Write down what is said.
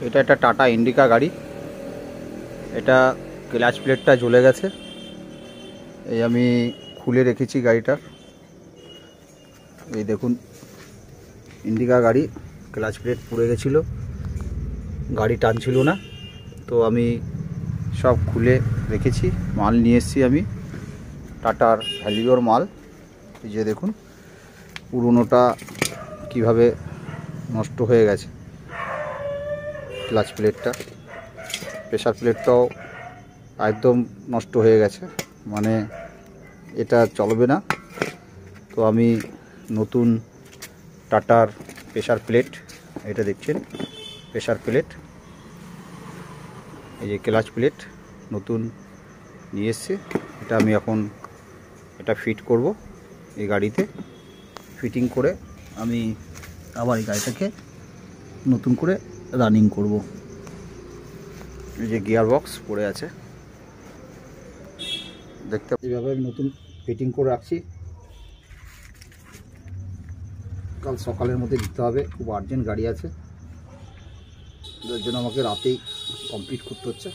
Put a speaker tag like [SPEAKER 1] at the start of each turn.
[SPEAKER 1] এটা একটা tata indica গাড়ি। এটা ক্লাচ প্লেটটা জ্বলে গেছে। এই আমি খুলে রেখেছি গাড়িটার। এই দেখুন, ইন্ডিকা গাড়ি, ক্লাচ প্লেট পুড়ে গেছিলো, গাড়ি টানছিল না। তো আমি সব খুলে রেখেছি, মাল নিয়ে এসেছি আমি, টাটার ভ্যালিওর মাল। এই যে দেখুন পুরোনোটা কিভাবে নষ্ট হয়ে গেছে। ক্লাচ প্লেটটা, প্রেসার প্লেটটাও একদম নষ্ট হয়ে গেছে, মানে এটা চলবে না। তো আমি নতুন টাটার প্রেসার প্লেট, এটা দেখছেন প্রেসার প্লেট, এই যে ক্লাচ প্লেট নতুন নিয়ে এসেছি। এটা আমি এখন এটা ফিট করব এই গাড়িতে। ফিটিং করে আমি আবার এই গাড়িটাকে নতুন করে রানিং করব। এই যে গিয়ার বক্স পড়ে আছে, দেখতে এইভাবে আমি নতুন ফিটিং করে রাখছি। কাল সকালের মধ্যে দিতে হবে, খুব আর্জেন্ট গাড়ি আছে, যার জন্য আমাকে রাতেই কমপ্লিট করতে হচ্ছে।